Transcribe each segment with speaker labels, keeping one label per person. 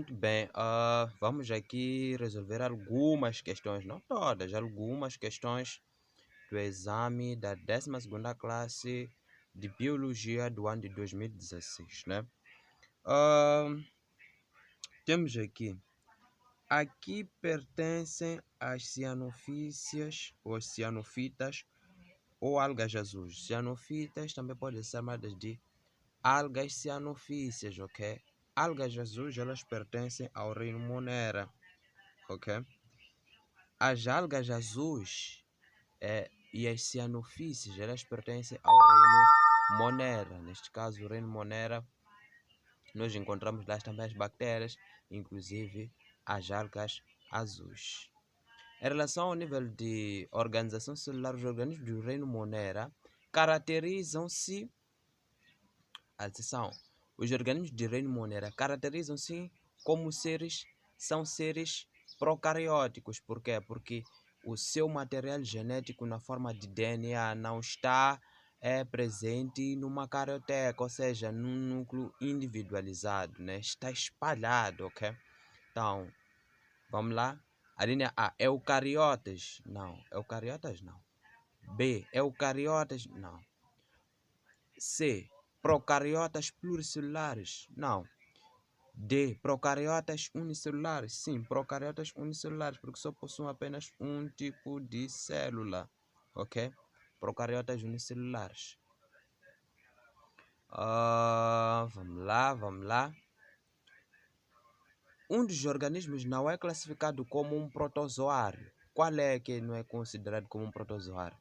Speaker 1: Muito bem, vamos aqui resolver algumas questões, não todas, algumas questões do exame da 12ª classe de Biologia do ano de 2016, né? Ah, temos aqui pertencem às cianofícias ou cianofitas ou algas azuis. Cianofitas também podem ser chamadas de algas cianofícias, ok? Algas azuis, elas pertencem ao reino Monera, ok? As algas azuis e as cianofícias, elas pertencem ao reino Monera. Neste caso, o reino Monera, nós encontramos lá também as bactérias, inclusive as algas azuis. Em relação ao nível de organização celular, os organismos do reino Monera caracterizam-se, atenção, os organismos do reino Monera caracterizam-se como são seres procarióticos. Por quê? Porque o seu material genético na forma de DNA não está presente numa carioteca, ou seja, num núcleo individualizado, né? Está espalhado, ok? Então, vamos lá. A linha A, eucariotas? Não. Eucariotas? Não. B, eucariotas? Não. C, procariotas pluricelulares? Não. D, procariotas unicelulares? Sim, procariotas unicelulares, porque só possuem apenas um tipo de célula, ok? Procariotas unicelulares. Vamos lá. Um dos organismos não é classificado como um protozoário. Qual é que não é considerado como um protozoário?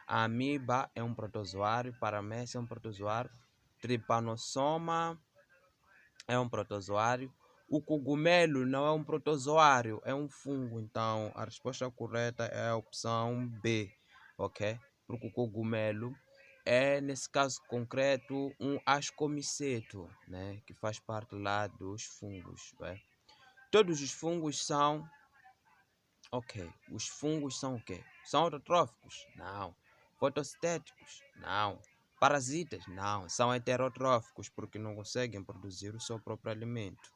Speaker 1: A amiba é um protozoário, paramécia é um protozoário, tripanossoma é um protozoário, o cogumelo não é um protozoário, é um fungo. Então, a resposta correta é a opção B, ok? Porque o cogumelo é, nesse caso concreto, um ascomiceto, né? Que faz parte lá dos fungos, né? Todos os fungos são... Ok, os fungos são o quê? São autotróficos? Não. Fotossintéticos? Não. Parasitas? Não. São heterotróficos porque não conseguem produzir o seu próprio alimento.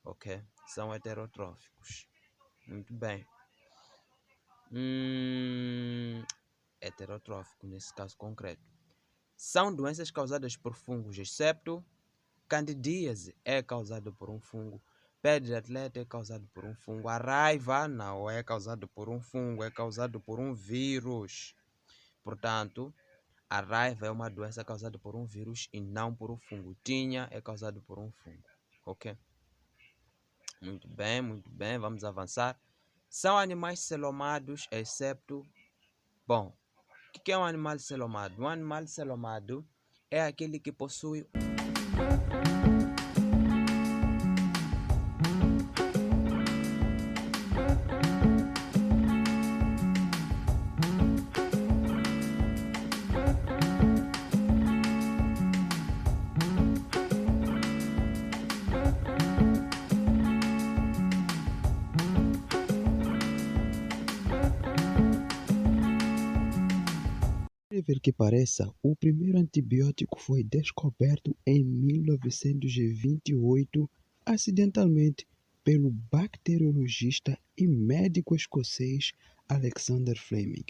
Speaker 1: Ok? São heterotróficos. Muito bem. Heterotrófico nesse caso concreto. São doenças causadas por fungos, excepto candidíase é causado por um fungo. Pé de atleta é causado por um fungo. A raiva não é causado por um fungo, é causado por um vírus. Portanto, a raiva é uma doença causada por um vírus e não por um fungo. Tinha é causado por um fungo. Ok? Muito bem. Vamos avançar. São animais celomados, excepto... Bom, o que é um animal celomado? Um animal celomado é aquele que possui...
Speaker 2: Incrível que pareça, o primeiro antibiótico foi descoberto em 1928, acidentalmente, pelo bacteriologista e médico escocês Alexander Fleming.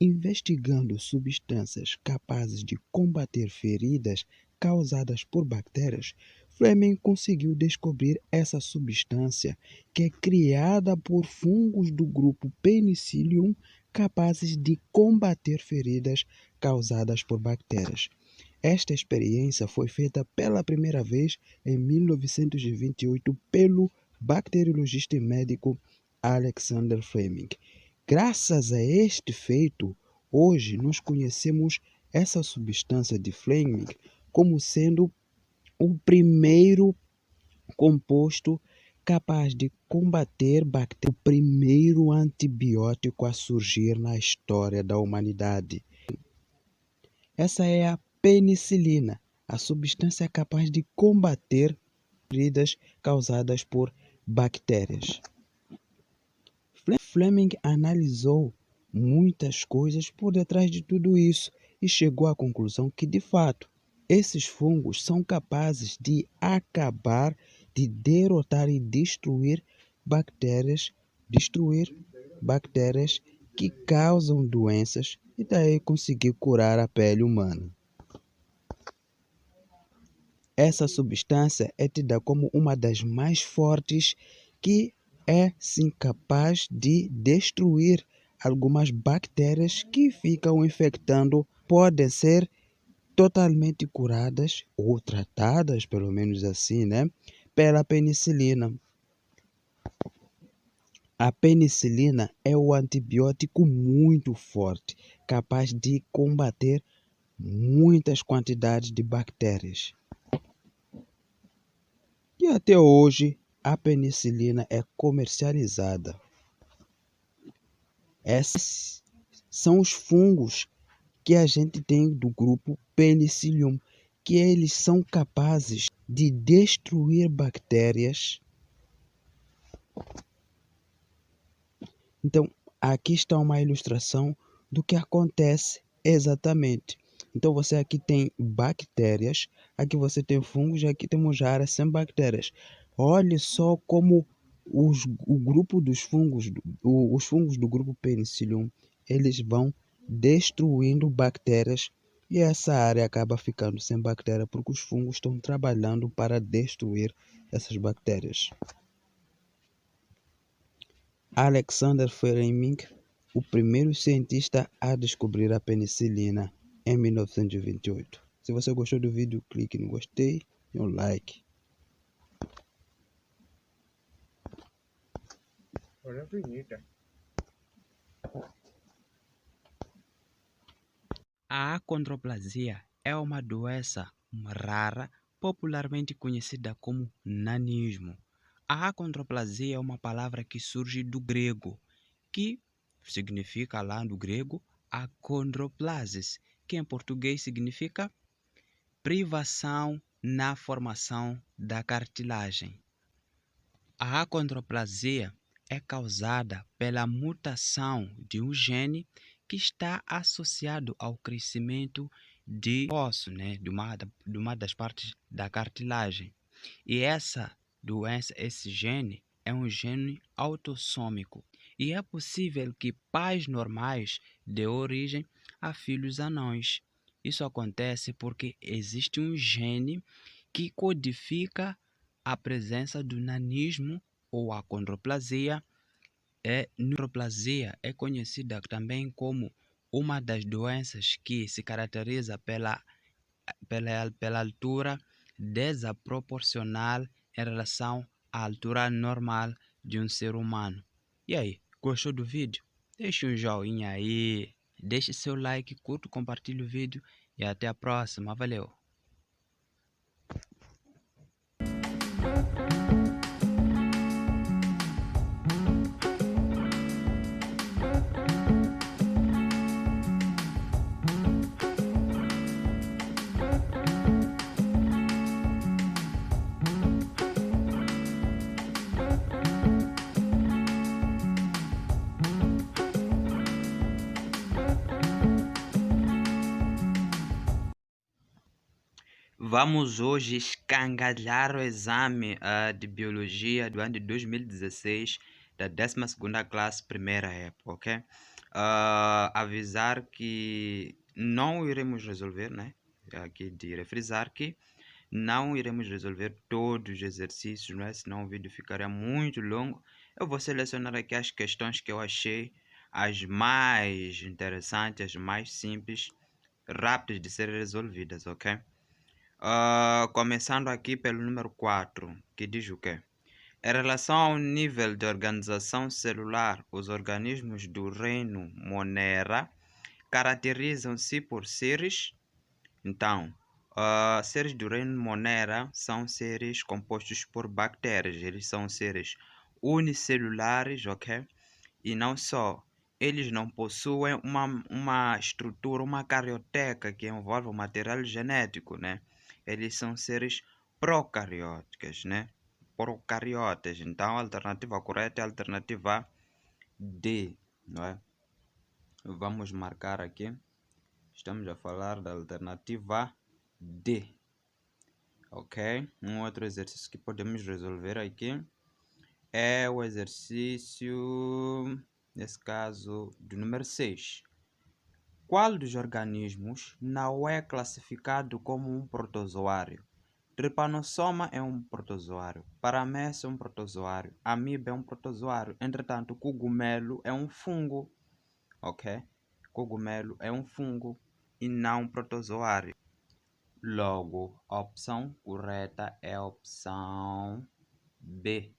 Speaker 2: Investigando substâncias capazes de combater feridas causadas por bactérias, Fleming conseguiu descobrir essa substância, que é criada por fungos do grupo Penicillium, capazes de combater feridas causadas por bactérias. Esta experiência foi feita pela primeira vez em 1928 pelo bacteriologista e médico Alexander Fleming. Graças a este feito, hoje nós conhecemos essa substância de Fleming como sendo o primeiro composto capaz de combater bactérias, o primeiro antibiótico a surgir na história da humanidade. Essa é a penicilina, a substância capaz de combater feridas causadas por bactérias. Fleming analisou muitas coisas por detrás de tudo isso e chegou à conclusão que, de fato, esses fungos são capazes de acabar, de derrotar e destruir bactérias que causam doenças e daí conseguir curar a pele humana. Essa substância é tida como uma das mais fortes que é sim capaz de destruir algumas bactérias que ficam infectando, podem ser totalmente curadas ou tratadas, pelo menos assim, né, pela penicilina. A penicilina é um antibiótico muito forte, capaz de combater muitas quantidades de bactérias. E até hoje, a penicilina é comercializada. Esses são os fungos que a gente tem do grupo Penicillium, que eles são capazes de destruir bactérias. Então, aqui está uma ilustração do que acontece exatamente. Então, você aqui tem bactérias, aqui você tem fungos, aqui temos áreas sem bactérias. Olhe só como o grupo dos fungos, os fungos do grupo Penicillium, eles vão destruindo bactérias e essa área acaba ficando sem bactéria porque os fungos estão trabalhando para destruir essas bactérias. Alexander Fleming, o primeiro cientista a descobrir a penicilina em 1928. Se você gostou do vídeo, clique no gostei e no like. A acondroplasia é uma doença rara, popularmente conhecida como nanismo. A acondroplasia é uma palavra que surge do grego, que significa lá no grego acondroplasis, que em português significa privação na formação da cartilagem. A acondroplasia é causada pela mutação de um gene que está associado ao crescimento de osso, né, de uma das partes da cartilagem. E essa doença, esse gene, é um gene autossômico. E é possível que pais normais dêem origem a filhos anões. Isso acontece porque existe um gene que codifica a presença do nanismo ou acondroplasia. Neuroplasia é conhecida também como uma das doenças que se caracteriza pela altura desproporcional em relação à altura normal de um ser humano. E aí, gostou do vídeo? Deixe um joinha aí, deixe seu like, curta, compartilhe o vídeo e até a próxima. Valeu! Vamos hoje escangalhar o exame de Biologia do ano de 2016 da 12ª classe, primeira época, ok? Avisar que não iremos resolver, né? Aqui de refrisar que não iremos resolver todos os exercícios, né? Senão o vídeo ficaria muito longo. Eu vou selecionar aqui as questões que eu achei as mais interessantes, as mais simples, rápidas de serem resolvidas, ok? Começando aqui pelo número 4, que diz o quê? Em relação ao nível de organização celular, os organismos do reino Monera caracterizam-se por seres. Então, seres do reino Monera são seres compostos por bactérias. Eles são seres unicelulares, ok? E não só. Eles não possuem uma estrutura, uma carioteca que envolve o material genético, né? Eles são seres procarióticos, né? Procariotas. Então, a alternativa correta é a alternativa D, não é? Vamos marcar aqui. Estamos a falar da alternativa D.
Speaker 1: ok? Um outro exercício que podemos resolver aqui é o exercício, nesse caso, do número 6. Qual dos organismos não é classificado como um protozoário? Trypanosoma é um protozoário, Paramecium é um protozoário, Amoeba é um protozoário, entretanto, cogumelo é um fungo, ok? Cogumelo é um fungo e não um protozoário. Logo, a opção correta é a opção B.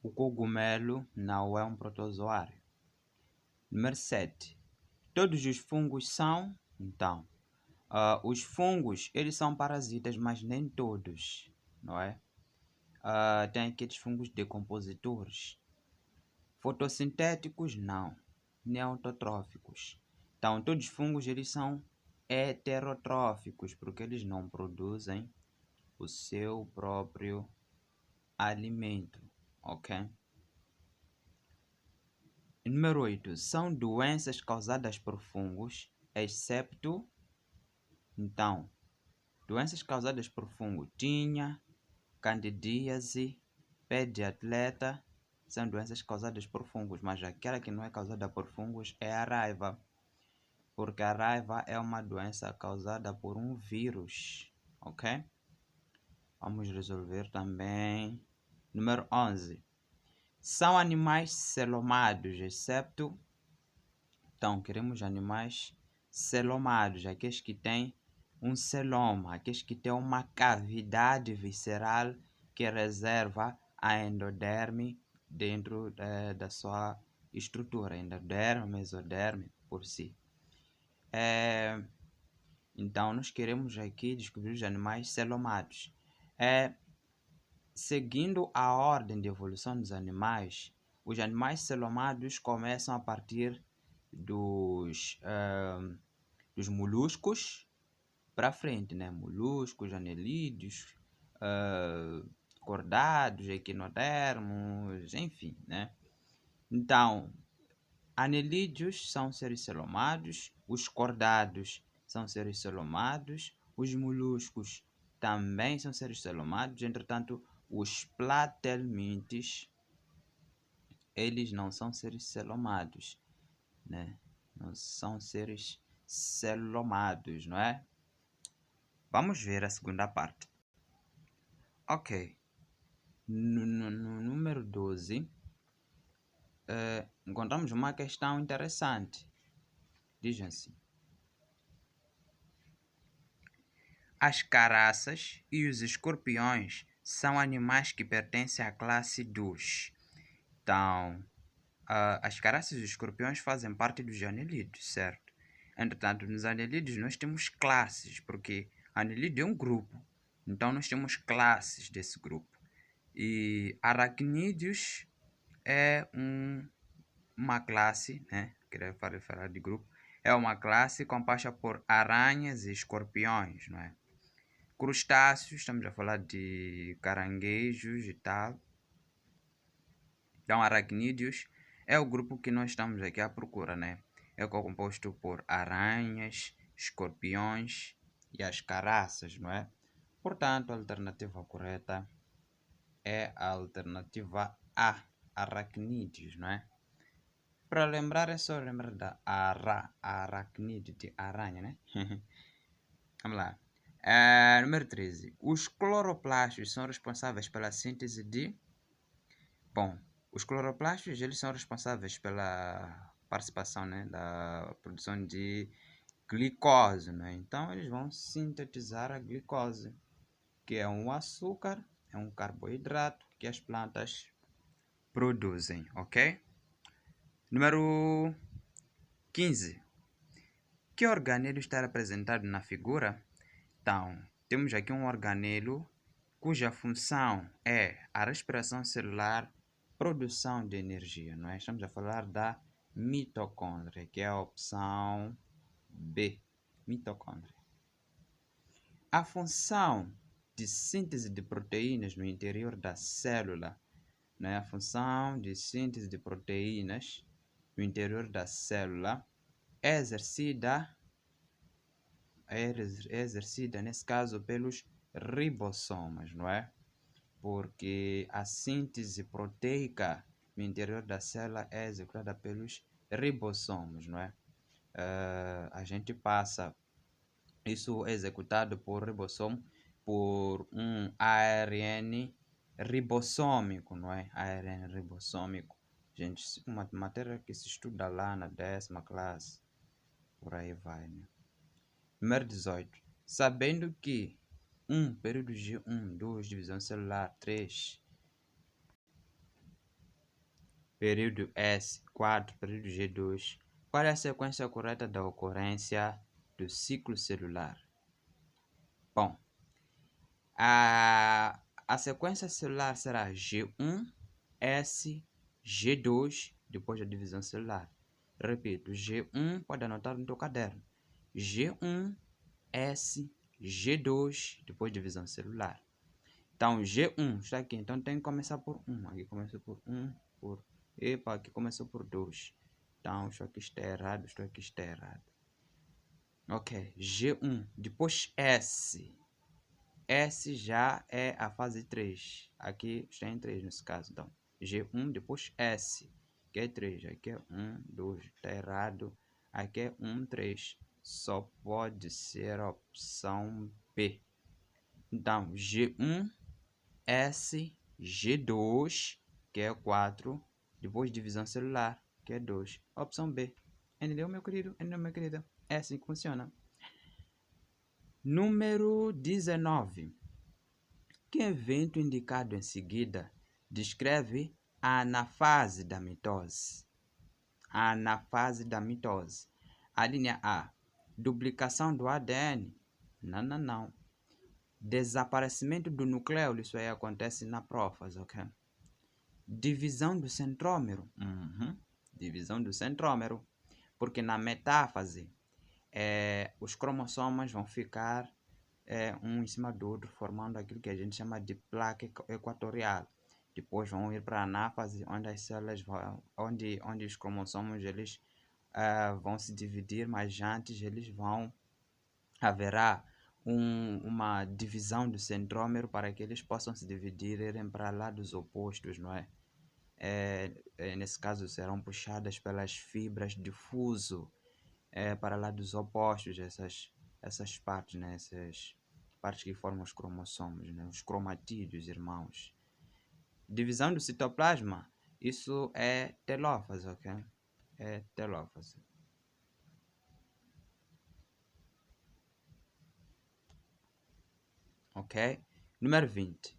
Speaker 1: O cogumelo não é um protozoário. Número 7. Todos os fungos são, então, os fungos, eles são parasitas, mas nem todos, não é? Tem aqueles fungos decompositores. Fotossintéticos, não. Neotróficos. Então, todos os fungos, eles são heterotróficos, porque eles não produzem o seu próprio alimento, ok? Número 8. São doenças causadas por fungos, excepto, então, doenças causadas por fungo, tinha, candidíase, pé de atleta, são doenças causadas por fungos, mas aquela que não é causada por fungos é a raiva, porque a raiva é uma doença causada por um vírus, ok? Vamos resolver também. Número 11. São animais celomados, excepto, então, queremos animais celomados, aqueles que têm um celoma, aqueles que têm uma cavidade visceral que reserva a endoderme dentro da sua estrutura, endoderme, mesoderme, por si. Então, nós queremos aqui descobrir os animais celomados. Seguindo a ordem de evolução dos animais, os animais celomados começam a partir dos moluscos para frente, né? Moluscos, anelídeos, cordados, equinodermos, enfim, né? Então, anelídeos são seres celomados, os cordados são seres celomados, os moluscos também são seres celomados, entretanto, os platelmintes, eles não são seres celomados, né? Não são seres celomados, não é? Vamos ver a segunda parte. Ok. No número 12, encontramos uma questão interessante. Diz assim: as caraças e os escorpiões são animais que pertencem à classe dos. Então, as caraças e os escorpiões fazem parte dos anelídeos, certo? Entretanto, nos anelídeos nós temos classes, porque anelídeo é um grupo. Então, nós temos classes desse grupo. E aracnídeos é uma classe, né? Queria falar de grupo. É uma classe composta por aranhas e escorpiões, não é? Crustáceos, estamos a falar de caranguejos e tal. Então, aracnídeos é o grupo que nós estamos aqui à procura, né? É composto por aranhas, escorpiões e as caraças, não é? Portanto, a alternativa correta é a alternativa A, aracnídeos, não é? Para lembrar, é só lembrar da aracnídeo, de aranha, né? Vamos lá. Número 13. Os cloroplastos são responsáveis pela síntese de... Bom, os cloroplastos, eles são responsáveis pela participação, né, da produção de glicose, né? Então, eles vão sintetizar a glicose, que é um açúcar, é um carboidrato que as plantas produzem, ok? Número 15. Que organelo está representado na figura? Então, temos aqui um organelo cuja função é a respiração celular, produção de energia, não é? Estamos a falar da mitocôndria, que é a opção B, mitocôndria. A função de síntese de proteínas no interior da célula, não é? A função de síntese de proteínas no interior da célula é exercida, nesse caso, pelos ribossomas, não é? Porque a síntese proteica no interior da célula é executada pelos ribossomos, não é? A gente passa isso é executado por ribossomo por um ARN ribossômico, não é? ARN ribossômico. Gente, uma matéria que se estuda lá na 10ª classe, por aí vai, né? Número 18. Sabendo que 1, período G1, 2, divisão celular, 3, período S, 4, período G2, qual é a sequência correta da ocorrência do ciclo celular? Bom, a sequência celular será G1, S, G2, depois da divisão celular. Repito, G1, pode anotar no teu caderno. G1, S, G2, depois divisão celular. Então, G1 está aqui, então tem que começar por 1. Aqui começou por 1, Epa, aqui começou por 2. Então, isto aqui está errado, isto aqui está errado. Ok, G1, depois S. S já é a fase 3. Aqui está em 3 nesse caso. Então, G1, depois S, que é 3. Aqui é 1, 2, está errado. Aqui é 1, 3. Só pode ser a opção B. Então, G1, S, G2, que é 4, depois divisão celular, que é 2. Opção B. Entendeu, meu querido? Entendeu, minha querida? É assim que funciona. Número 19. Que evento indicado em seguida descreve a anafase da mitose? A anafase da mitose. A linha A, duplicação do ADN. Não. Desaparecimento do nucleolo, isso aí acontece na prófase, ok? Divisão do centrômero. Divisão do centrômero. Porque na metáfase, os cromossomas vão ficar um em cima do outro, formando aquilo que a gente chama de placa equatorial. Depois vão ir para a anáfase, onde as células vão, onde os cromossomos eles vão se dividir, mas antes haverá uma divisão do centrômero para que eles possam se dividir e irem para lados opostos, não é? Nesse caso serão puxadas pelas fibras de fuso para lados opostos, essas partes, né? Essas partes que formam os cromossomos, né? Os cromatídeos, irmãos. Divisão do citoplasma, isso é telófase, ok? É telófase. Ok? Número 20.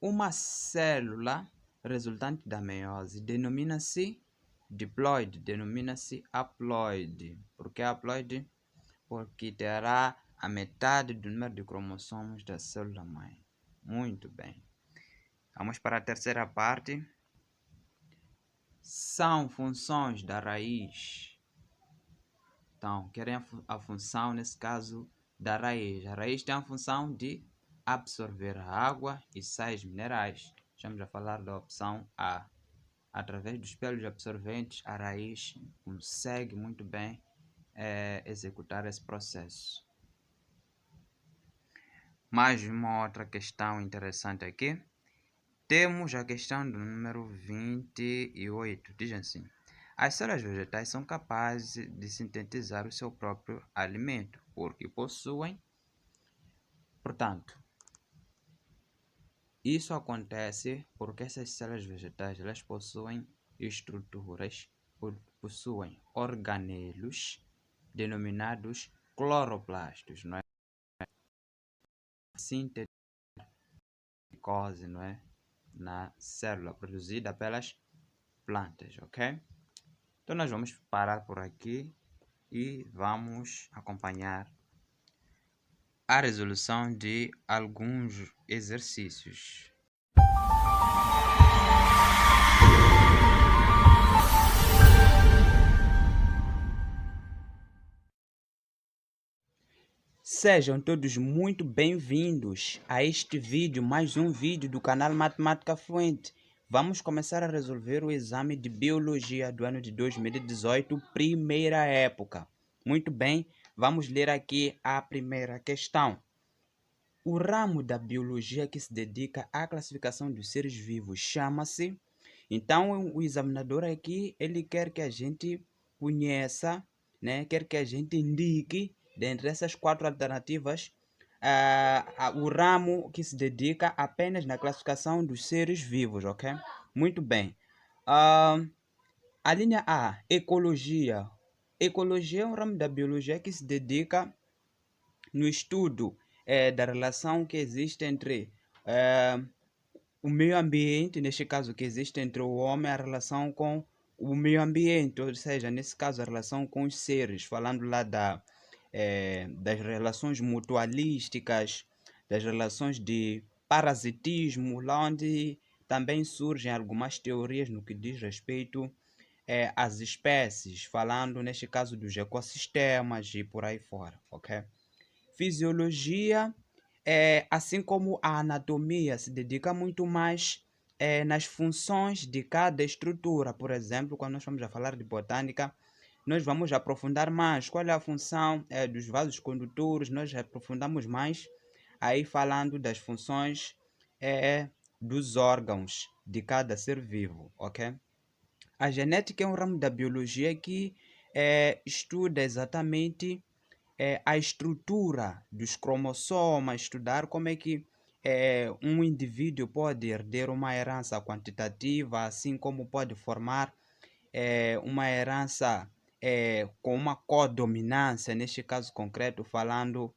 Speaker 1: Uma célula resultante da meiose denomina-se diploide, denomina-se haploide. Por que haploide? Porque terá a metade do número de cromossomos da célula-mãe. Muito bem. Vamos para a terceira parte. São funções da raiz. Então, querem a função, nesse caso, da raiz. A raiz tem a função de absorver a água e sais minerais. Estamos a falar da opção A. Através dos pelos absorventes, a raiz consegue muito bem executar esse processo. Mais uma outra questão interessante aqui. Temos a questão do número 28. Diz assim: as células vegetais são capazes de sintetizar o seu próprio alimento, porque possuem, portanto, isso acontece porque essas células vegetais elas possuem estruturas, possuem organelos denominados cloroplastos, não é? Síntese, não é? Na célula produzida pelas plantas, ok? Então nós vamos parar por aqui e vamos acompanhar a resolução de alguns exercícios. Sejam todos muito bem-vindos a este vídeo, mais um vídeo do canal Matemática Fluente. Vamos começar a resolver o exame de Biologia do ano de 2018, primeira época. Muito bem, vamos ler aqui a primeira questão.
Speaker 3: O ramo da biologia que se dedica à classificação dos seres vivos chama-se. Então, o examinador aqui, ele quer que a gente conheça, né? Quer que a gente indique, dentre essas 4 alternativas, o ramo que se dedica apenas na classificação dos seres vivos, ok? Muito bem. A linha A, ecologia. Ecologia é um ramo da biologia que se dedica no estudo da relação que existe entre o meio ambiente, neste caso que existe entre o homem, a relação com o meio ambiente, ou seja, nesse caso a relação com os seres, falando lá das relações mutualísticas, das relações de parasitismo, lá onde também surgem algumas teorias no que diz respeito às espécies, falando neste caso dos ecossistemas e por aí fora, ok? Fisiologia, assim como a anatomia, se dedica muito mais nas funções de cada estrutura. Por exemplo, quando nós vamos a falar de botânica, nós vamos aprofundar mais qual é a função dos vasos condutores, nós aprofundamos mais aí falando das funções dos órgãos de cada ser vivo, ok? A genética é um ramo da biologia que estuda exatamente a estrutura dos cromossomas, estudar como é que um indivíduo pode herder uma herança quantitativa, assim como pode formar uma herança com uma codominância, neste caso concreto, falando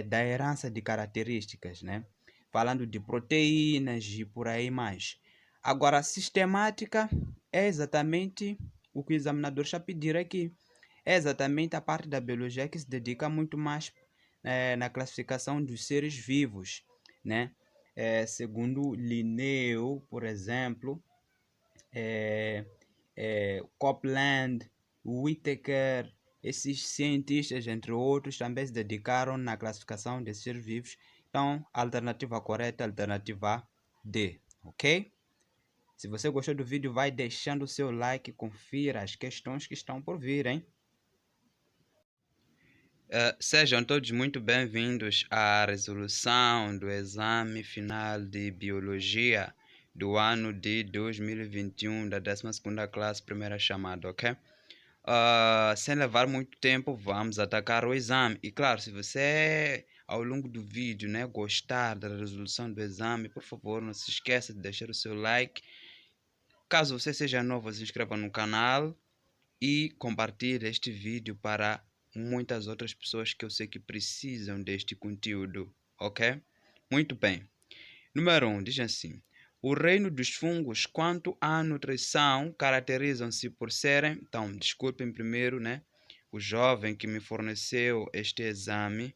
Speaker 3: da herança de características, né? Falando de proteínas e por aí mais. Agora, a sistemática é exatamente o que o examinador está pedindo aqui. É exatamente a parte da biologia que se dedica muito mais na classificação dos seres vivos, né? Segundo Linneu, por exemplo, Copeland, Whittaker, esses cientistas, entre outros, também se dedicaram na classificação de seres vivos. Então, a alternativa correta é a alternativa D, ok? Se você gostou do vídeo, vai deixando o seu like e confira as questões que estão por vir, hein?
Speaker 1: Sejam todos muito bem-vindos à resolução do exame final de Biologia do ano de 2021 da 12ª classe, primeira chamada, ok? Sem levar muito tempo, vamos atacar o exame. E claro, se você ao longo do vídeo, né, gostar da resolução do exame, por favor, não se esqueça de deixar o seu like. Caso você seja novo, se inscreva no canal e compartilhe este vídeo para muitas outras pessoas que eu sei que precisam deste conteúdo, ok? Muito bem. Número 1, diz assim: o reino dos fungos, quanto à nutrição, caracterizam-se por serem... Então, desculpem primeiro, né? O jovem que me forneceu este exame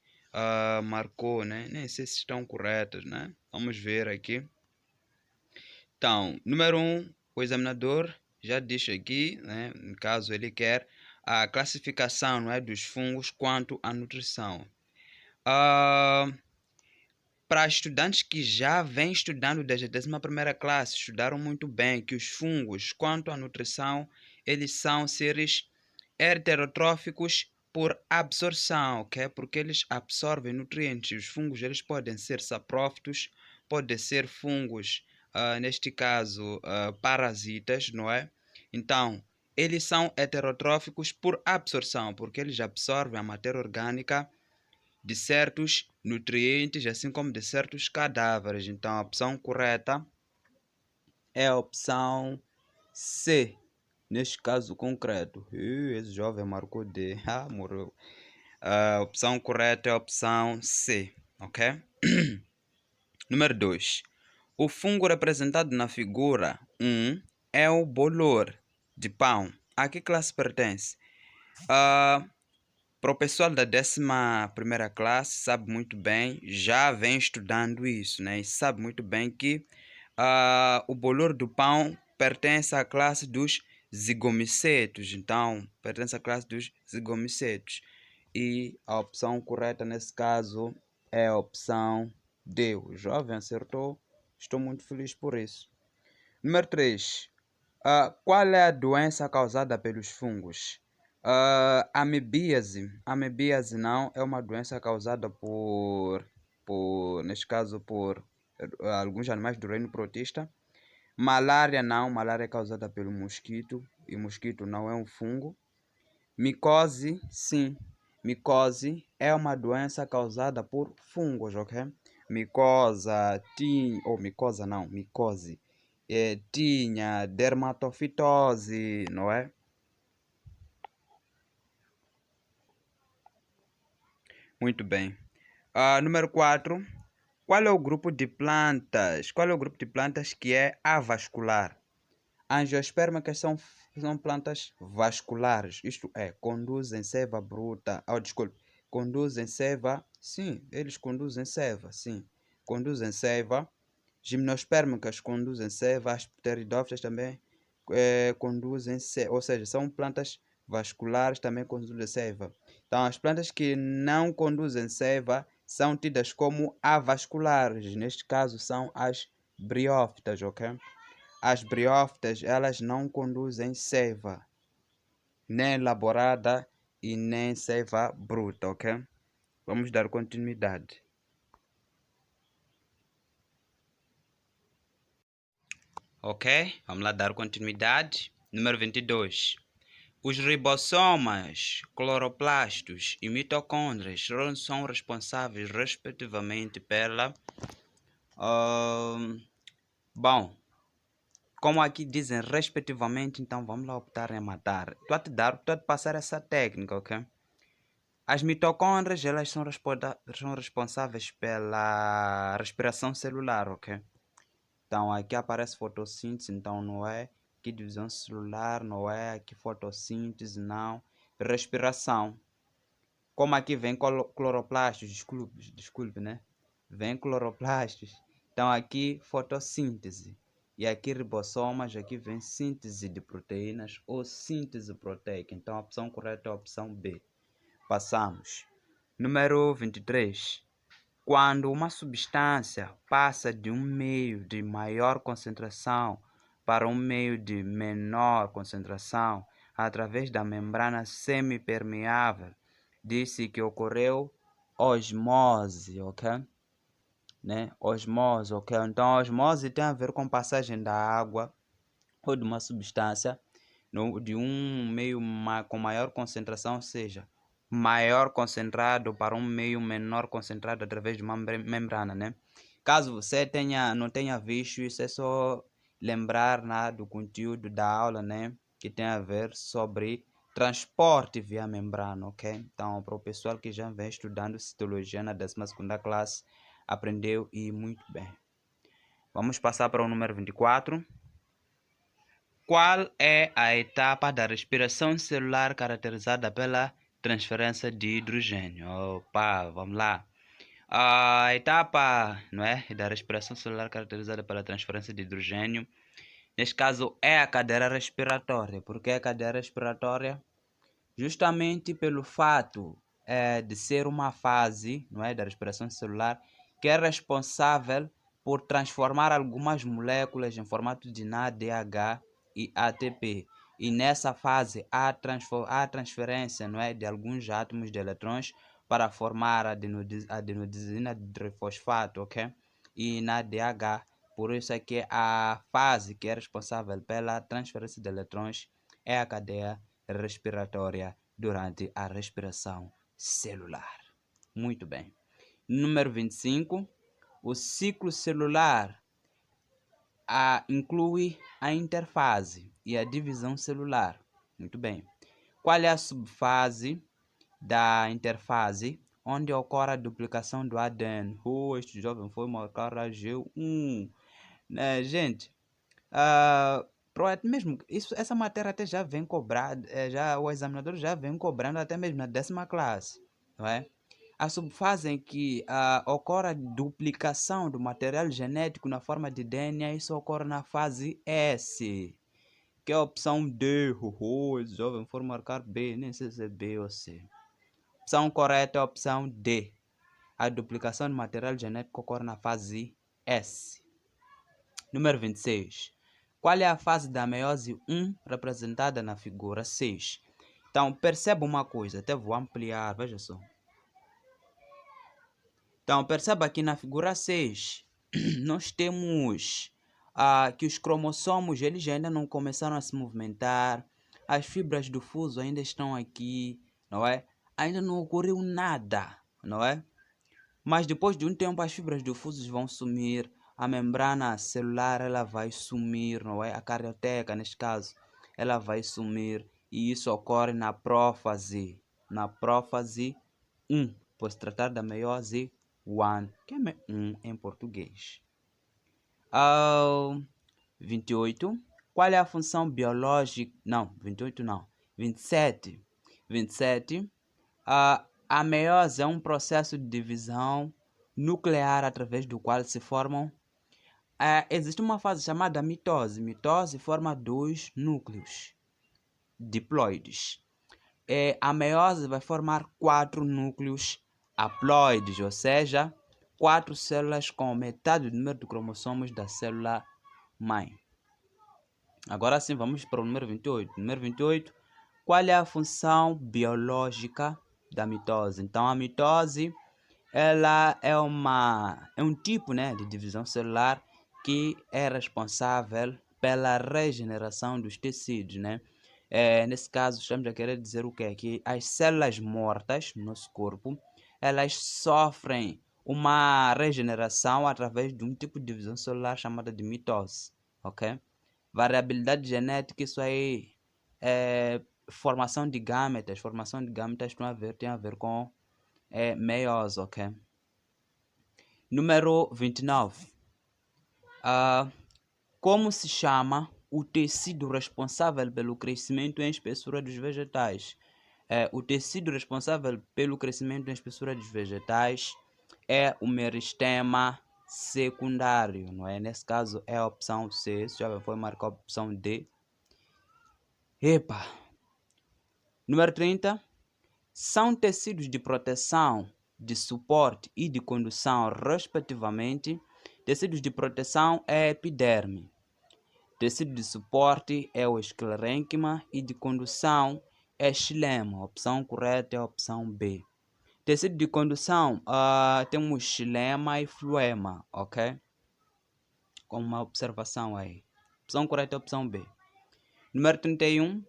Speaker 1: marcou, né? Nem sei se estão corretas, né? Vamos ver aqui. Então, número 1, o examinador já diz aqui, né? No caso, ele quer a classificação, não é, dos fungos quanto à nutrição. Para estudantes que já vêm estudando desde a 11ª classe, estudaram muito bem que os fungos, quanto à nutrição, eles são seres heterotróficos por absorção, ok? Porque eles absorvem nutrientes. Os fungos, eles podem ser saprófitos, podem ser fungos, neste caso, parasitas, não é? Então, eles são heterotróficos por absorção, porque eles absorvem a matéria orgânica de certos nutrientes, assim como de certos cadáveres. Então, a opção correta é a opção C, neste caso concreto. Esse jovem marcou D. Morreu. A opção correta é a opção C, ok? Número 2. O fungo representado na figura 1 é o bolor de pão. A que classe pertence? Para o pessoal da 11ª classe, sabe muito bem, já vem estudando isso, né? E sabe muito bem que o bolor do pão pertence à classe dos zigomicetos. Então, pertence à classe dos zigomicetos. E a opção correta nesse caso é a opção D. O jovem acertou. Estou muito feliz por isso. Número 3. Qual é a doença causada pelos fungos? Amebíase. Amebíase não é uma doença causada por
Speaker 3: neste caso, por alguns animais do reino protista. Malária não, malária é causada pelo mosquito, e mosquito não é um fungo. Micose, sim. Micose é uma doença causada por fungos, ok? Micose. Tinha dermatofitose, não é? Muito bem. Número 4. Qual é o grupo de plantas? Qual é o grupo de plantas que é avascular? Angiospermicas são plantas vasculares, isto é, conduzem seiva bruta. Desculpe, conduzem seiva. Sim, eles conduzem seiva, sim. Conduzem seiva. Gimnospermicas conduzem seiva. As pteridófitas também conduzem seiva, ou seja, são plantas vasculares, também conduzem seiva. Então, as plantas que não conduzem seiva são tidas como avasculares. Neste caso, são as briófitas, ok? As briófitas, elas não conduzem seiva, nem elaborada e nem seiva bruta, ok? Vamos dar continuidade. Ok, vamos lá dar continuidade. Número 22. Os ribossomas, cloroplastos e mitocôndrias são responsáveis, respectivamente, pela... como aqui dizem respectivamente, então vamos lá optar em matar. Estou a te passar essa técnica, ok? As mitocôndrias, elas são responsáveis pela respiração celular, ok? Então aqui aparece fotossíntese, então não é aqui divisão celular, não é aqui fotossíntese, não. Respiração. Como aqui vem cloroplastos, desculpe, né? Vem cloroplastos. Então aqui fotossíntese. E aqui ribossomas, aqui vem síntese de proteínas ou síntese proteica. Então a opção correta é a opção B. Passamos. Número 23. Quando uma substância passa de um meio de maior concentração para um meio de menor concentração através da membrana semipermeável, disse que ocorreu osmose, ok? Né? Osmose, ok? Então, a osmose tem a ver com passagem da água ou de uma substância de um meio com maior concentração, ou seja, maior concentrado para um meio menor concentrado através de uma membrana, né? Caso você não tenha visto isso, é só lembrar, né, do conteúdo da aula, né, que tem a ver sobre transporte via membrana, ok? Então, para o pessoal que já vem estudando citologia na 12ª classe, aprendeu e muito bem. Vamos passar para o número 24. Qual é a etapa da respiração celular caracterizada pela transferência de hidrogênio? Opa, vamos lá. A etapa, não é, da respiração celular caracterizada pela transferência de hidrogênio, neste caso, é a cadeia respiratória. Por que a cadeia respiratória? Justamente pelo fato de ser uma fase, não é, da respiração celular que é responsável por transformar algumas moléculas em formato de NADH e ATP. E nessa fase há transferência, não é, de alguns átomos de eletrões para formar adenosina de trifosfato, ok? E NADH. Por isso é que a fase que é responsável pela transferência de eletrões é a cadeia respiratória durante a respiração celular. Muito bem. Número 25. O ciclo celular inclui a interfase e a divisão celular. Muito bem. Qual é a subfase da interfase onde ocorre a duplicação do ADN? Este jovem foi marcar a G1. Gente, mesmo essa matéria até já vem cobrada, o examinador já vem cobrando até mesmo na 10ª classe, não é? A subfase em que ocorre a duplicação do material genético na forma de DNA, isso ocorre na fase S, que é a opção D. Esse jovem for marcar B, nem sei se é B ou C. A opção correta é a opção D. A duplicação do material genético ocorre na fase S. Número 26. Qual é a fase da meiose 1 representada na figura 6? Então, perceba uma coisa, até vou ampliar, veja só. Então, perceba que na figura 6, nós temos que os cromossomos eles ainda não começaram a se movimentar, as fibras do fuso ainda estão aqui, não é? Ainda não ocorreu nada, não é? Mas depois de um tempo as fibras do fuso vão sumir, a membrana celular ela vai sumir, não é? A carioteca, neste caso, ela vai sumir e isso ocorre na prófase. Na prófase 1, por se tratar da meiose 1, que é 1 em português. 28. Qual é a função biológica? Não, 28 não. 27. 27. A meiose é um processo de divisão nuclear através do qual se formam. Existe uma fase chamada mitose. Mitose forma 2 núcleos diploides. A meiose vai formar 4 núcleos haploides, ou seja, 4 células com metade do número de cromossomos da célula mãe. Agora sim, vamos para o número 28. Número 28, qual é a função biológica da mitose? Então, a mitose ela é um tipo, né, de divisão celular que é responsável pela regeneração dos tecidos, né? Nesse caso, estamos a querer dizer o quê? Que as células mortas no nosso corpo, elas sofrem uma regeneração através de um tipo de divisão celular chamada de mitose, ok? Variabilidade genética, isso aí é formação de gametas. Formação de gametas tem a ver com meiose, ok? Número 29. Como se chama o tecido responsável pelo crescimento em espessura dos vegetais? O tecido responsável pelo crescimento em espessura dos vegetais é o meristema secundário, não é? Nesse caso é a opção C, se já foi marcar a opção D. Epa! Número 30. São tecidos de proteção, de suporte e de condução, respectivamente. Tecidos de proteção é a epiderme. Tecido de suporte é o esclerênquima e de condução é xilema. A opção correta é a opção B. Tecido de condução, temos xilema e floema, ok? Com uma observação aí. Opção correta é a opção B. Número 31.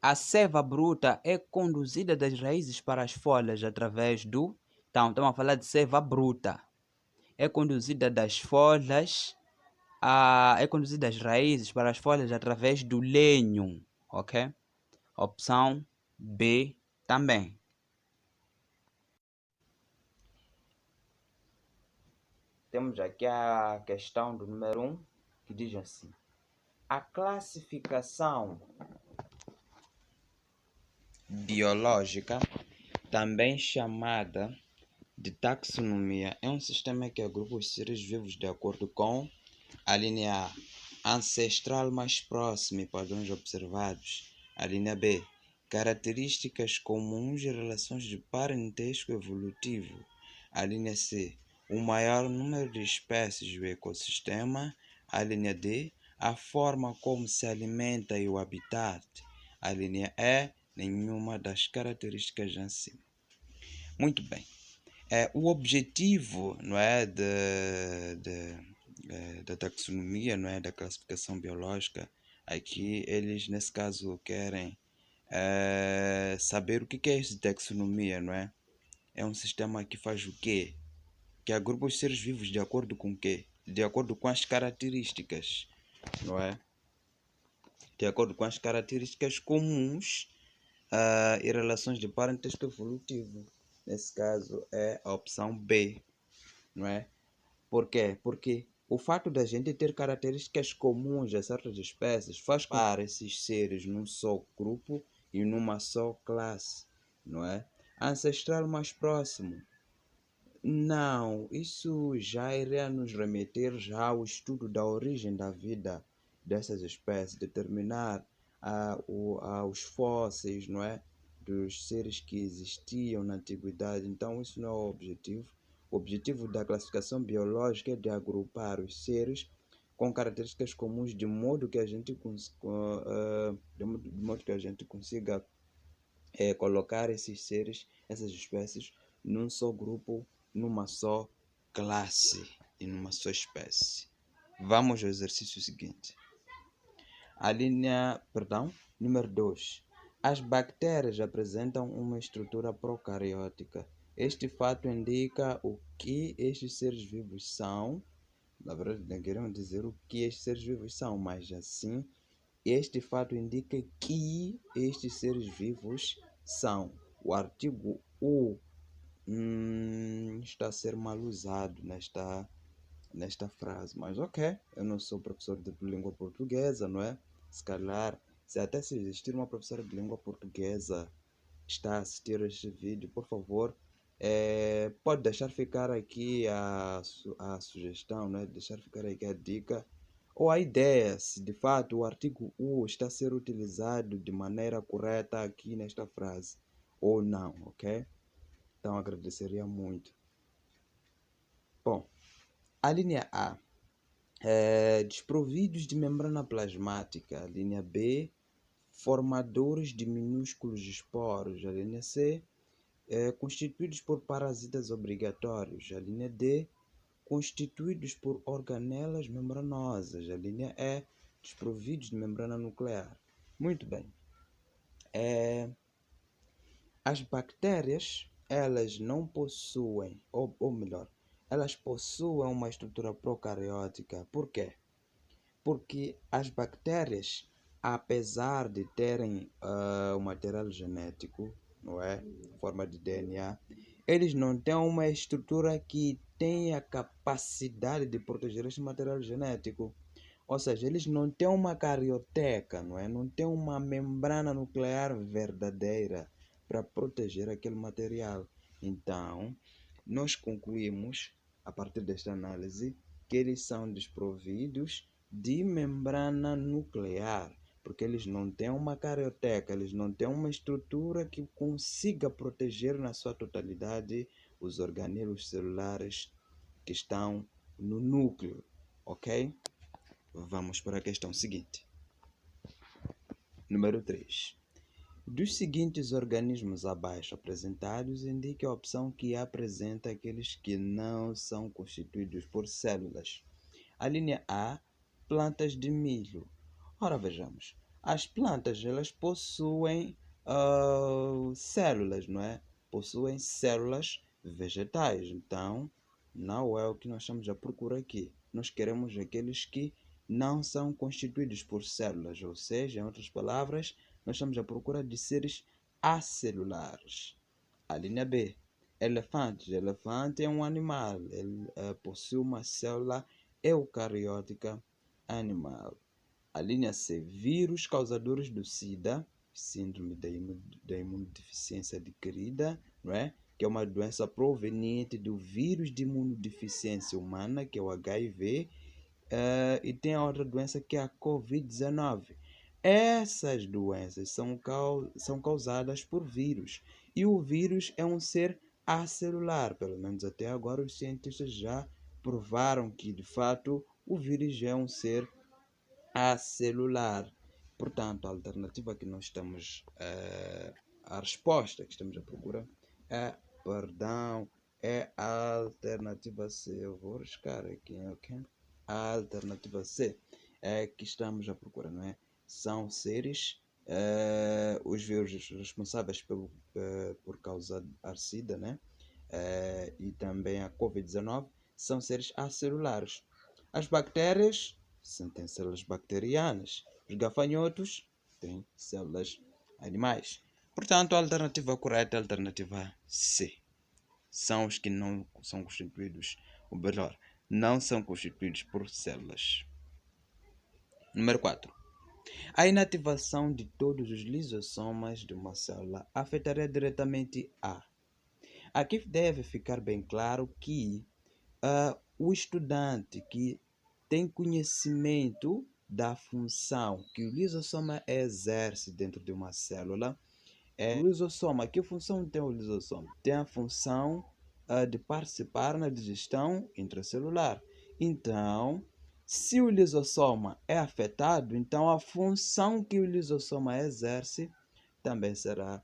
Speaker 3: A seiva bruta é conduzida das raízes para as folhas através do... Então, estamos a falar de seiva bruta. É conduzida das folhas... é conduzida das raízes para as folhas através do lenho, ok? Opção B também. Temos aqui a questão do número 1, que diz assim. A classificação biológica, também chamada de taxonomia, é um sistema que agrupa os seres vivos de acordo com a linha A, ancestral mais próximo e padrões observados. A linha B, características comuns e relações de parentesco evolutivo. A linha C, o maior número de espécies do ecossistema. A linha D, a forma como se alimenta e o habitat. A linha E, nenhuma das características acima. Muito bem. O objetivo, não é, da taxonomia, não é, da classificação biológica, aqui eles nesse caso querem saber o que é isso de taxonomia, não é? É um sistema que faz o quê? Que agrupa os seres vivos de acordo com o quê? De acordo com as características, não é? De acordo com as características comuns e relações de parentesco evolutivo. Nesse caso é a opção B, não é? Por quê? Porque o fato da gente ter características comuns a certas espécies faz com que esses seres num só grupo e numa só classe, não é? Ancestral mais próximo. Não, isso já iria nos remeter já ao estudo da origem da vida dessas espécies, determinar os fósseis, não é? Dos seres que existiam na antiguidade. Então, isso não é o objetivo. O objetivo da classificação biológica é de agrupar os seres com características comuns de modo que a gente, consiga colocar esses seres, essas espécies, num só grupo numa só classe e numa só espécie. Vamos ao exercício seguinte. Número 2. As bactérias apresentam uma estrutura procariótica. Este fato indica o que estes seres vivos são. Na verdade, não queremos dizer o que estes seres vivos são, mas assim, este fato indica que estes seres vivos são. O artigo U está a ser mal usado nesta frase, mas ok, eu não sou professor de língua portuguesa, não é? Se calhar, se existir uma professora de língua portuguesa está a assistir este vídeo, por favor, pode deixar ficar aqui a sugestão, né? Deixar ficar aqui a dica ou a ideia, se de fato o artigo U está a ser utilizado de maneira correta aqui nesta frase ou não, ok? Então agradeceria muito. Bom, a linha A. Desprovidos de membrana plasmática. A linha B, formadores de minúsculos esporos. A linha C, constituídos por parasitas obrigatórios. A linha D, constituídos por organelas membranosas. A linha E, desprovidos de membrana nuclear. Muito bem. As bactérias, elas não possuem, ou melhor, elas possuem uma estrutura procariótica. Por quê? Porque as bactérias, apesar de terem o material genético, não é? Forma de DNA, eles não têm uma estrutura que tenha capacidade de proteger esse material genético. Ou seja, eles não têm uma carioteca, não é? Não têm uma membrana nuclear verdadeira para proteger aquele material. Então, nós concluímos, a partir desta análise, que eles são desprovidos de membrana nuclear, porque eles não têm uma carioteca, eles não têm uma estrutura que consiga proteger na sua totalidade os organelos celulares que estão no núcleo, ok? Vamos para a questão seguinte. Número 3. Dos seguintes organismos abaixo apresentados, indique a opção que apresenta aqueles que não são constituídos por células. A linha A, plantas de milho. Ora, vejamos. As plantas, elas possuem células, não é? Possuem células vegetais. Então, não é o que nós estamos à procura aqui. Nós queremos aqueles que não são constituídos por células, ou seja, em outras palavras, nós estamos à procura de seres acelulares. A linha B, elefantes. Elefante é um animal, ele possui uma célula eucariótica animal. A linha C, vírus causadores do SIDA, síndrome da imunodeficiência adquirida, não é? Que é uma doença proveniente do vírus de imunodeficiência humana, que é o HIV, e tem a outra doença que é a COVID-19. Essas doenças são causadas por vírus. E o vírus é um ser acelular. Pelo menos até agora os cientistas já provaram que, de fato, o vírus é um ser acelular. Portanto, a alternativa que nós estamos... a resposta que estamos à procura é a alternativa C. Eu vou riscar aqui, ok? A alternativa C é que estamos à procura, não é? São seres, os vírus responsáveis por causar a SIDA, né? E também a COVID-19, são seres acelulares. As bactérias têm células bacterianas. Os gafanhotos têm células animais. Portanto, a alternativa correta é a alternativa C. São os que não são constituídos, ou melhor, não são constituídos por células. Número 4. A inativação de todos os lisossomas de uma célula afetaria diretamente a. Aqui deve ficar bem claro que o estudante que tem conhecimento da função que o lisossoma exerce dentro de uma célula, o lisossoma, que função tem o lisossoma? Tem a função de participar na digestão intracelular. Então, se o lisossoma é afetado, então a função que o lisossoma exerce também será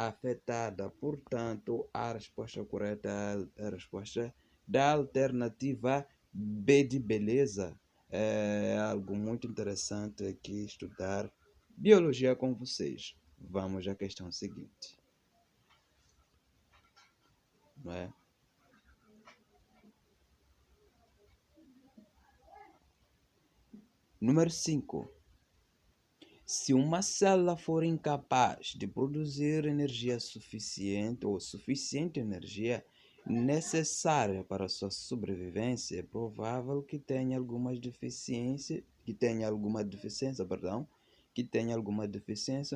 Speaker 3: afetada. Portanto, a resposta correta é a resposta da alternativa B de beleza. É algo muito interessante aqui estudar biologia com vocês. Vamos à questão seguinte. Não é? Número 5. Se uma célula for incapaz de produzir energia suficiente ou suficiente energia necessária para sua sobrevivência, é provável que tenha alguma deficiência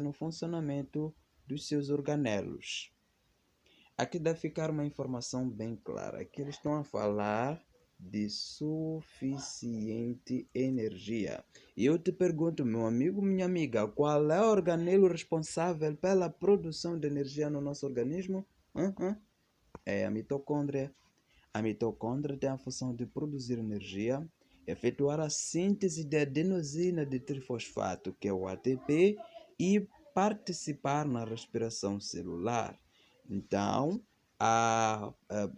Speaker 3: no funcionamento dos seus organelos. Aqui deve ficar uma informação bem clara. Aqui eles estão a falar de suficiente energia. E eu te pergunto, meu amigo, minha amiga, qual é o organelo responsável pela produção de energia no nosso organismo? É a mitocôndria. A mitocôndria tem a função de produzir energia, efetuar a síntese de adenosina de trifosfato, que é o ATP, e participar na respiração celular. Então,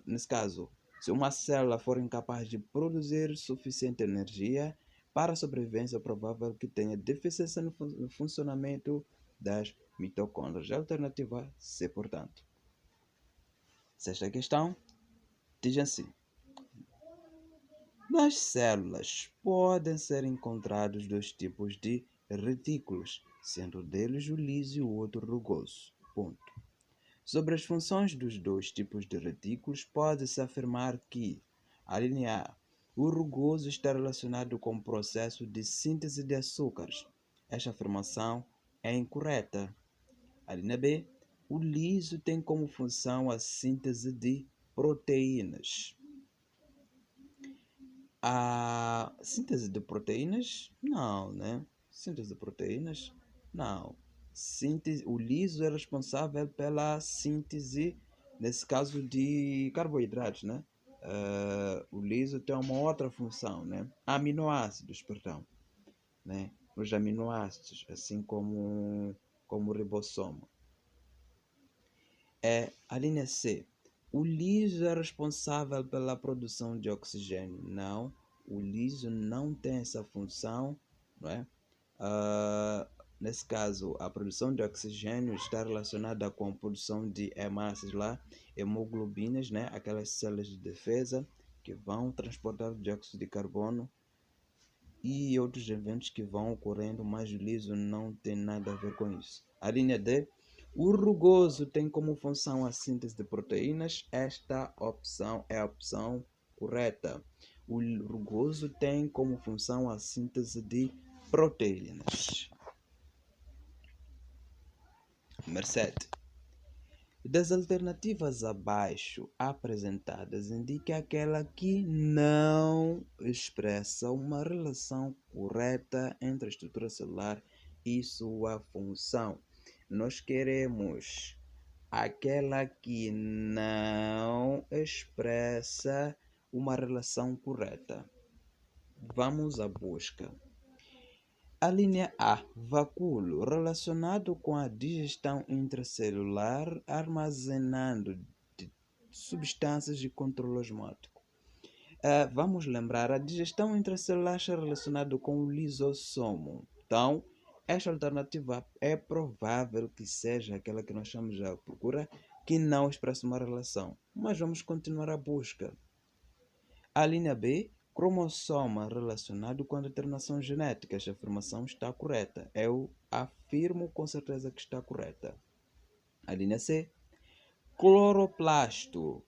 Speaker 3: nesse caso, se uma célula for incapaz de produzir suficiente energia para a sobrevivência, é provável que tenha deficiência no funcionamento das mitocôndrias. Alternativa C, portanto. Sexta questão diz assim: nas células podem ser encontrados dois tipos de retículos, sendo deles o liso e o outro rugoso. Ponto. Sobre as funções dos dois tipos de retículos, pode-se afirmar que, a linha A, o rugoso está relacionado com o processo de síntese de açúcares. Esta afirmação é incorreta. A linha B, o liso tem como função a síntese de proteínas. A síntese de proteínas? Não, né? Síntese de proteínas? Não. O liso é responsável pela síntese, nesse caso, de carboidratos, né? O liso tem uma outra função, né? Aminoácidos, perdão, né? Os aminoácidos, assim como o ribossomo. A linha C. O liso é responsável pela produção de oxigênio. Não, o liso não tem essa função, não é? Nesse caso, a produção de oxigênio está relacionada com a produção de hemácias hemoglobinas, né? Aquelas células de defesa que vão transportar o dióxido de carbono e outros eventos que vão ocorrendo, mas o liso não tem nada a ver com isso. A linha D. O rugoso tem como função a síntese de proteínas. Esta opção é a opção correta. O rugoso tem como função a síntese de proteínas. Número 7. Das alternativas abaixo apresentadas, indique aquela que não expressa uma relação correta entre a estrutura celular e sua função. Nós queremos aquela que não expressa uma relação correta. Vamos à busca. A linha A, vacúolo, relacionado com a digestão intracelular, armazenando de substâncias de controle osmótico. Vamos lembrar, a digestão intracelular está relacionada com o lisossomo. Então, esta alternativa é provável que seja aquela que nós chamamos de procura, que não expressa uma relação. Mas vamos continuar a busca. A linha B, cromossoma relacionado com a determinação genética. Esta afirmação está correta. Eu afirmo com certeza que está correta. A linha C, cloroplasto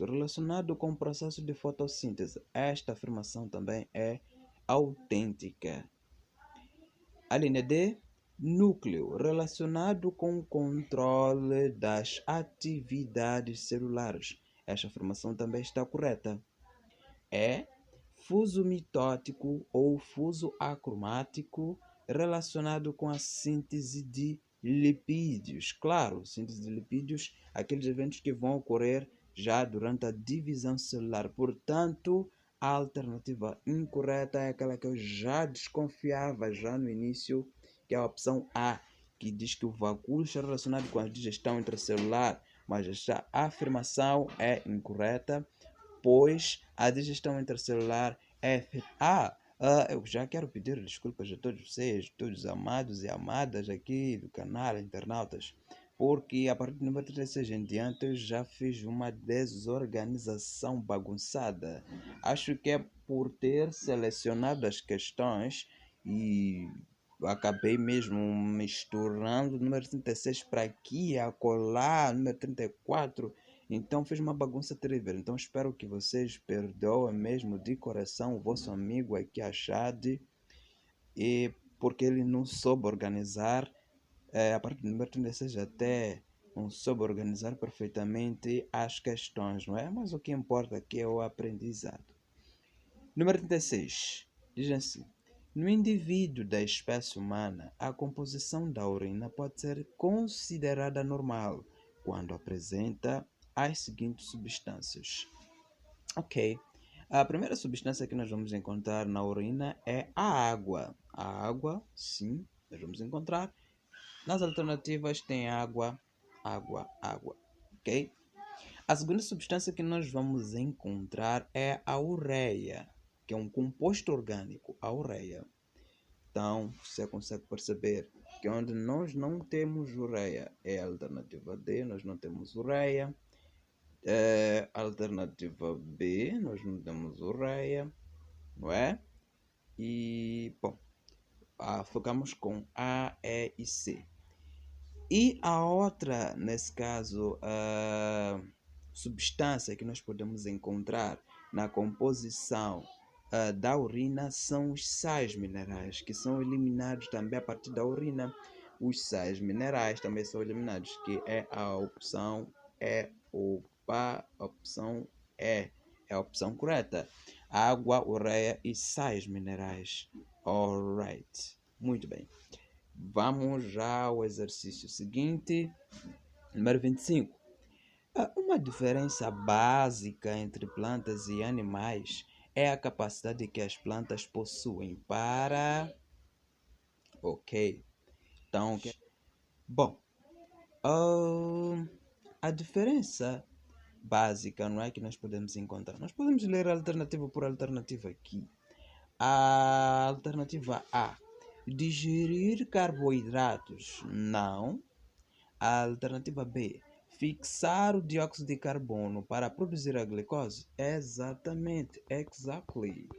Speaker 3: relacionado com o processo de fotossíntese. Esta afirmação também é autêntica. A linha D, núcleo relacionado com o controle das atividades celulares. Esta afirmação também está correta. Fuso mitótico ou fuso acromático relacionado com a síntese de lipídios. Claro, síntese de lipídios, aqueles eventos que vão ocorrer já durante a divisão celular. Portanto, a alternativa incorreta é aquela que eu já desconfiava já no início, que é a opção A, que diz que o vacúolo está relacionado com a digestão intracelular, mas esta afirmação é incorreta, pois a digestão intracelular é... eu já quero pedir desculpas a todos vocês, todos amados e amadas aqui do canal, internautas, porque a partir do número 36 em diante eu já fiz uma desorganização bagunçada. Acho que é por ter selecionado as questões e acabei mesmo misturando o número 36 para aqui, acolá, número 34. Então fez uma bagunça terrível. Então espero que vocês perdoem mesmo de coração o vosso amigo aqui, Achade, e porque ele não soube organizar, a partir do número 36 até não soube organizar perfeitamente as questões, não é? Mas o que importa aqui é o aprendizado. Número 36. Diz assim: no indivíduo da espécie humana, a composição da urina pode ser considerada normal quando apresenta as seguintes substâncias. Ok. A primeira substância que nós vamos encontrar na urina é a água. A água, sim, nós vamos encontrar. Nas alternativas tem água, água, água. Ok? A segunda substância que nós vamos encontrar é a ureia, que é um composto orgânico, a ureia. Então, você consegue perceber que onde nós não temos ureia é a alternativa D, nós não temos ureia. Alternativa B, nós não temos ureia, não é? E, bom, ficamos com A, E e C. E a outra, nesse caso, substância que nós podemos encontrar na composição da urina são os sais minerais, que são eliminados também a partir da urina. Os sais minerais também são eliminados, que é a opção E. A opção E é a opção correta. Água, ureia e sais minerais. Alright. Muito bem. Vamos já ao exercício seguinte. Número 25. Uma diferença básica entre plantas e animais é a capacidade que as plantas possuem para... Ok. Então, bom, a diferença básica, não é, que nós podemos encontrar. Nós podemos ler alternativa por alternativa aqui. A alternativa A: digerir carboidratos. Não. A alternativa B: fixar o dióxido de carbono para produzir a glicose. Exatamente, exactly.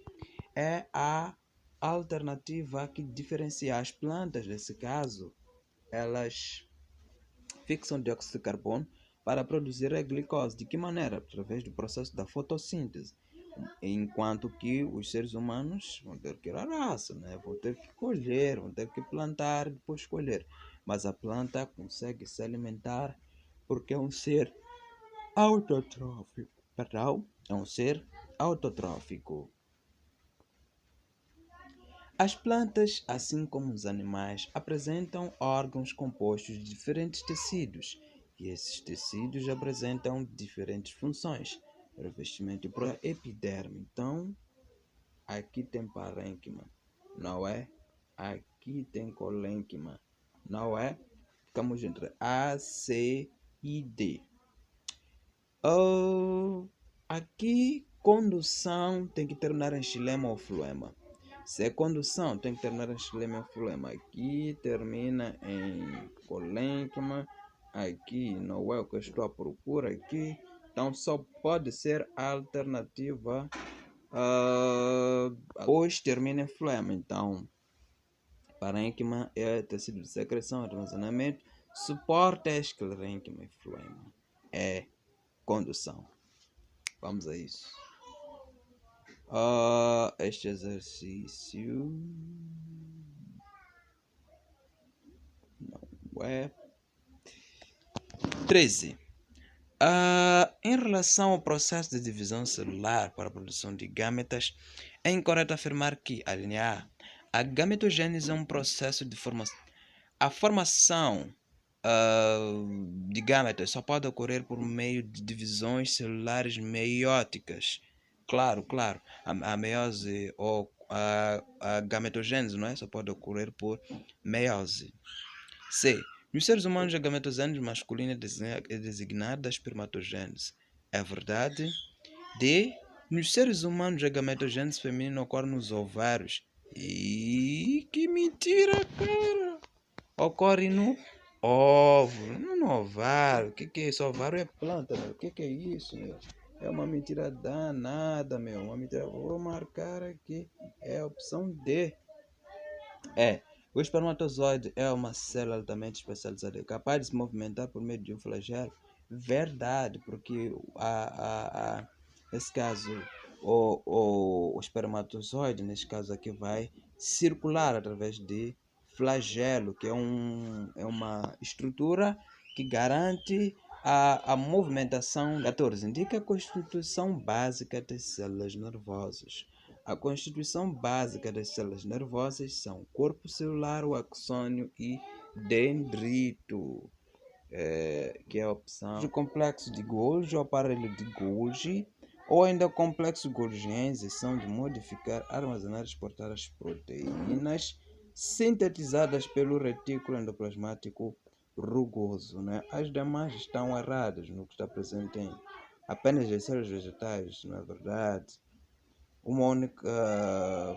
Speaker 3: É a alternativa que diferencia as plantas, nesse caso. Elas fixam dióxido de carbono para produzir a glicose. De que maneira? Através do processo da fotossíntese. Enquanto que os seres humanos vão ter que ir à raça, né? Vão ter que colher, vão ter que plantar e depois colher. Mas a planta consegue se alimentar porque é um ser autotrófico. Perdão? É um ser autotrófico. As plantas, assim como os animais, apresentam órgãos compostos de diferentes tecidos, e esses tecidos apresentam diferentes funções. Revestimento para epiderme. Então, aqui tem parênquima, não é? Aqui tem colênquima, não é? Ficamos entre A, C e D. Aqui, condução tem que terminar em xilema ou floema. Se é condução, tem que terminar em xilema ou floema. Aqui termina em colênquima. Aqui não é o que eu estou à procura aqui. Então só pode ser a alternativa. Depois termina em floema. Então, parênquima é tecido de secreção, armazenamento. Suporte é esclerênquima e floema. É condução. Vamos a isso. Este exercício não é 13. Em relação ao processo de divisão celular para a produção de gametas, é incorreto afirmar que, a linha A gametogênese é um processo de formação. A formação de gametas só pode ocorrer por meio de divisões celulares meióticas. Claro. A meiose ou a gametogênese, não é? Só pode ocorrer por meiose. C. Nos seres humanos, a gametogênese masculina é designada espermatogênese. É verdade? D. Nos seres humanos, a gametogênese feminina ocorre nos ovários. E que mentira, cara! Ocorre no óvulo, não no ovário. O que é isso? Ovário é planta, meu. O que é isso, meu? É uma mentira danada, meu. Uma mentira. Vou marcar aqui. É a opção D. O espermatozoide é uma célula altamente especializada, capaz de se movimentar por meio de um flagelo. Verdade, porque nesse caso, o espermatozoide, nesse caso aqui, vai circular através de flagelo, que é uma estrutura que garante a movimentação. 14. Indica a constituição básica das células nervosas. A constituição básica das células nervosas são corpo celular, o axônio e dendrito, que é a opção. O complexo de Golgi, o aparelho de Golgi, ou ainda o complexo Golgiense, são de modificar, armazenar e exportar as proteínas sintetizadas pelo retículo endoplasmático rugoso. Né? As demais estão erradas no que está presente em apenas as células vegetais, não é verdade? Uma única